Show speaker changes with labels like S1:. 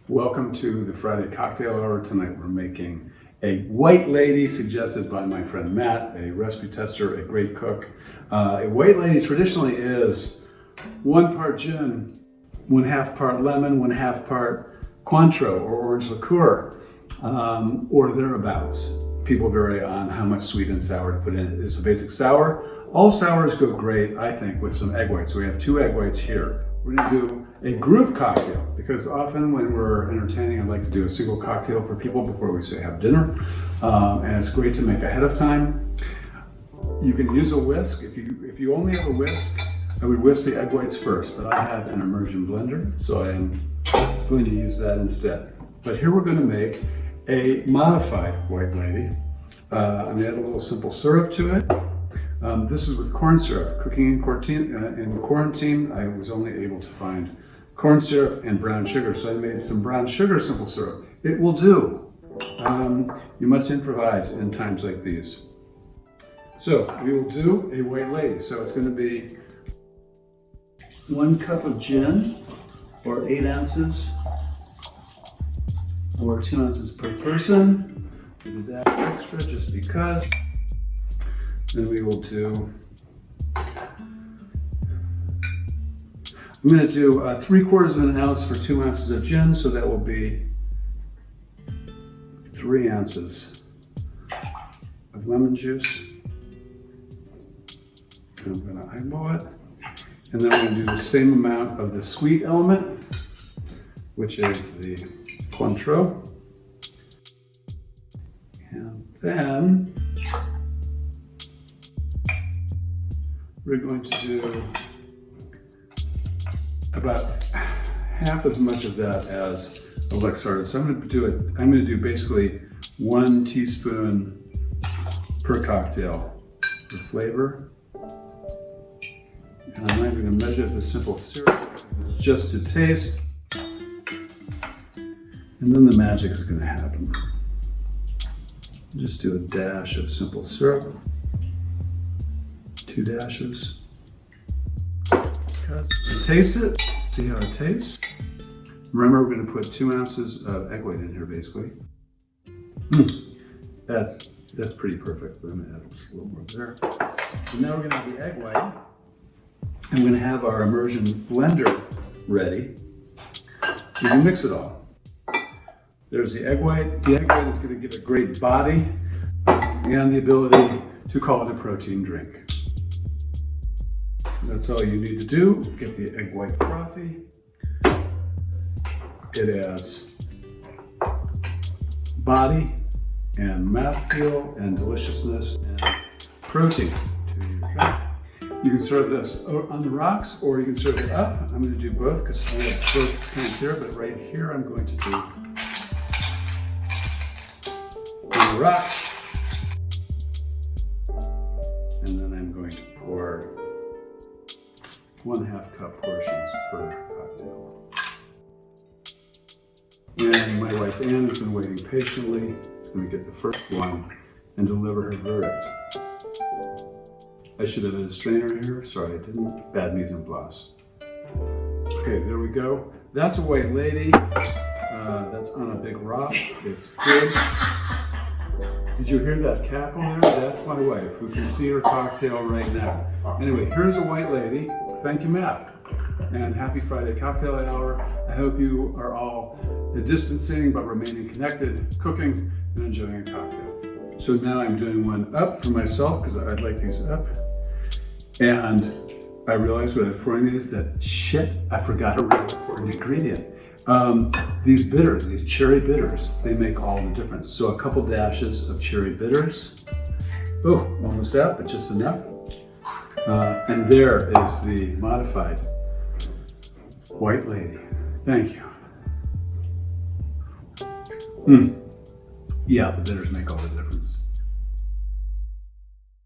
S1: Welcome to the Friday Cocktail Hour. Tonight we're making a White Lady suggested by my friend Matt, a recipe tester, a great cook. A White Lady traditionally is 1 part gin, 1/2 part lemon, 1/2 part Cointreau or orange liqueur, or thereabouts. People vary on how much sweet and sour to put in. It's a basic sour. All sours go great, I think, with some egg whites. So we have 2 egg whites here. We're going to do a group cocktail because often when we're entertaining, I like to do a single cocktail for people before we say have dinner, and it's great to make ahead of time. You can use a whisk. If you only have a whisk, I would whisk the egg whites first, but I have an immersion blender, so I am going to use that instead. But here we're going to make a modified White Lady. I'm going to add a little simple syrup to it. This is with corn syrup. Cooking in quarantine, I was only able to find corn syrup and brown sugar, so I made some brown sugar simple syrup. It will do. You must improvise in times like these. So we will do a White Lady. So it's going to be 1 cup of gin, or 8 ounces, or 2 ounces per person. We did that extra just because. Then we will do, I'm going to do 3/4 of an ounce for 2 ounces of gin, so that will be 3 ounces of lemon juice. And I'm going to eyeball it. And then I'm going to do the same amount of the sweet element, which is the Cointreau. And then we're going to do about half as much of that as a Luxardo. So I'm going to do basically 1 teaspoon per cocktail for flavor. And I'm not going to measure the simple syrup, just to taste. And then the magic is going to happen. Just do a dash of simple syrup. 2 dashes. Taste it, see how it tastes. Remember, we're going to put 2 ounces of egg white in here, basically. That's pretty perfect, but I'm going to add just a little more there. So now we're going to have the egg white. I'm going to have our immersion blender ready. You can mix it all. There's the egg white. The egg white is going to give it great body and the ability to call it a protein drink. That's all you need to do. Get the egg white frothy. It adds body and mouthfeel and deliciousness and protein to your drink. You can serve this on the rocks or you can serve it up. I'm going to do both because I have both kinds here, but right here I'm going to do on the rocks. And then I'm going to pour 1/2 cup portions per cocktail. And my wife Anne has been waiting patiently. She's going to get the first one and deliver her verdict. I should have had a strainer here. Sorry, I didn't. Bad mise en place. Okay, there we go. That's a White Lady. That's on a big rock. It's good. Did you hear that cackle there? That's my wife, who can see her cocktail right now. Anyway, here's a White Lady. Thank you, Matt. And happy Friday Cocktail Hour. I hope you are all distancing but remaining connected, cooking, and enjoying a cocktail. So now I'm doing one up for myself because I like these up. And I realized when I was pouring these that shit, I forgot a really important ingredient. These bitters, these cherry bitters, they make all the difference. So a couple dashes of cherry bitters. Oh, almost out, but just enough. And there is the modified White Lady. Thank you. Yeah, the bitters make all the difference.